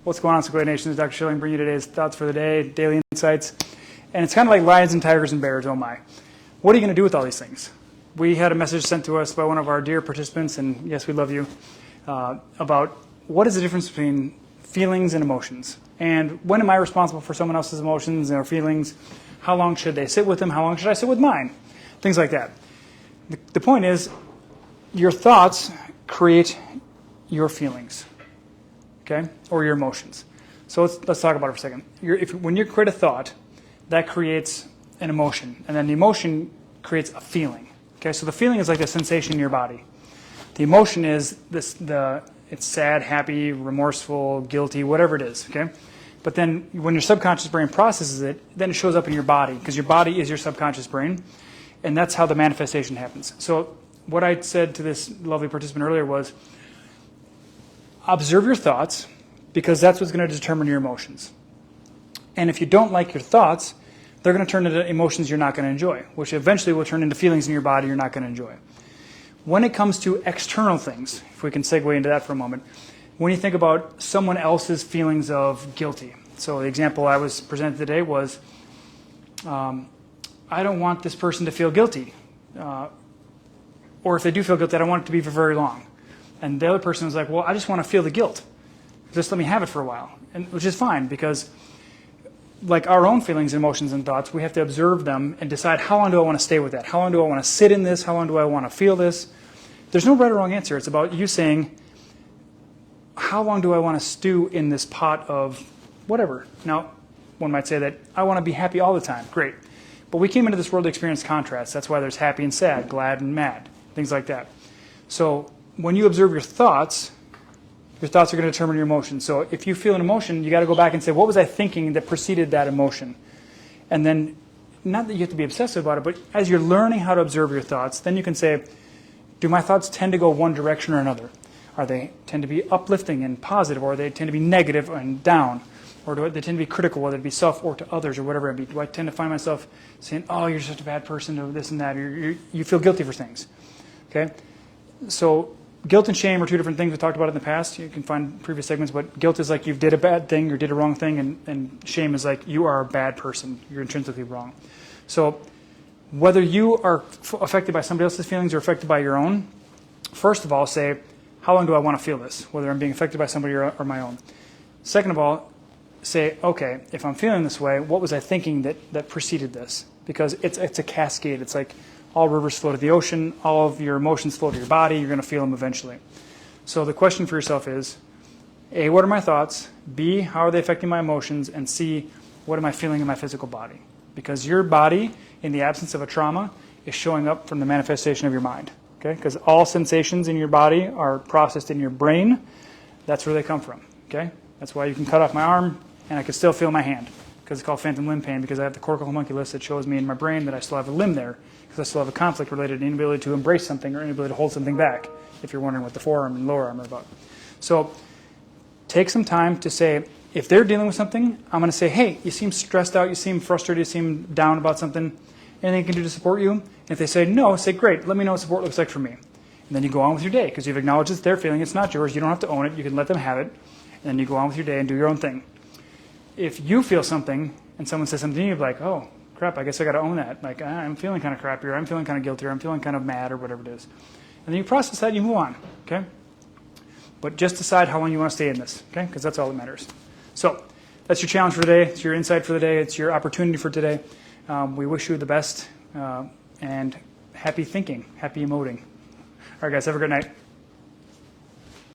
What's going on, Secoya Nation? This is Dr. Schilling bringing you today's thoughts for the day, daily insights. And it's kind of like lions and tigers and bears, oh my. What are you going to do with all these things? We had a message sent to us by one of our dear participants, and yes, we love you, about what is the difference between feelings and emotions. And when am I responsible for someone else's emotions or feelings? How long should they sit with them? How long should I sit with mine? Things like that. The point is, your thoughts create your feelings. Okay, or your emotions. So let's talk about it for a second. When you create a thought, that creates an emotion, and then the emotion creates a feeling. Okay, so the feeling is like a sensation in your body. The emotion is it's sad, happy, remorseful, guilty, whatever it is. Okay, but then when your subconscious brain processes it, then it shows up in your body because your body is your subconscious brain, and that's how the manifestation happens. So what I said to this lovely participant earlier was, observe your thoughts, because that's what's going to determine your emotions. And if you don't like your thoughts, they're going to turn into emotions you're not going to enjoy, which eventually will turn into feelings in your body you're not going to enjoy. When it comes to external things, if we can segue into that for a moment, when you think about someone else's feelings of guilty. So the example I was presented today was, I don't want this person to feel guilty. Or if they do feel guilty, I don't want it to be for very long. And the other person was like, well, I just want to feel the guilt. Just let me have it for a while, which is fine because like our own feelings, emotions, and thoughts, we have to observe them and decide how long do I want to stay with that? How long do I want to sit in this? How long do I want to feel this? There's no right or wrong answer. It's about you saying, how long do I want to stew in this pot of whatever? Now, one might say that I want to be happy all the time. Great. But we came into this world to experience contrasts. That's why there's happy and sad, glad and mad, things like that. So when you observe your thoughts are going to determine your emotions. So if you feel an emotion, you got to go back and say, what was I thinking that preceded that emotion? And then, not that you have to be obsessive about it, but as you're learning how to observe your thoughts, then you can say, do my thoughts tend to go one direction or another? Are they tend to be uplifting and positive, or they tend to be negative and down? Or do they tend to be critical, whether it be self or to others or whatever it be? Do I tend to find myself saying, oh, you're such a bad person, or this and that, or you feel guilty for things? Okay? So guilt and shame are two different things we talked about in the past. You can find previous segments, but guilt is like you did a bad thing or did a wrong thing, and shame is like you are a bad person. You're intrinsically wrong. So whether you are affected by somebody else's feelings or affected by your own, first of all, say, how long do I want to feel this, whether I'm being affected by somebody or my own? Second of all, say, okay, if I'm feeling this way, what was I thinking that preceded this? Because it's a cascade. It's like all rivers flow to the ocean, all of your emotions flow to your body, you're going to feel them eventually. So the question for yourself is, A, what are my thoughts? B, how are they affecting my emotions? And C, what am I feeling in my physical body? Because your body, in the absence of a trauma, is showing up from the manifestation of your mind. Okay? Because all sensations in your body are processed in your brain. That's where they come from. Okay? That's why you can cut off my arm and I can still feel my hand. Because it's called phantom limb pain, because I have the cortical homunculus that shows me in my brain that I still have a limb there, because I still have a conflict related to inability to embrace something or inability to hold something back, if you're wondering what the forearm and lower arm are about. So take some time to say, if they're dealing with something, I'm going to say, hey, you seem stressed out, you seem frustrated, you seem down about something, anything I can do to support you? And if they say no, say, great, let me know what support looks like for me. And then you go on with your day, because you've acknowledged it's their feeling, it's not yours, you don't have to own it, you can let them have it, and then you go on with your day and do your own thing. If you feel something and someone says something to you, you're like, oh, crap, I guess I got to own that. Like, I'm feeling kind of crappy, or I'm feeling kind of guilty, or I'm feeling kind of mad, or whatever it is. And then you process that and you move on, okay? But just decide how long you want to stay in this, okay? Because that's all that matters. So that's your challenge for today. It's your insight for the day. It's your opportunity for today. We wish you the best and happy thinking, happy emoting. All right, guys, have a good night.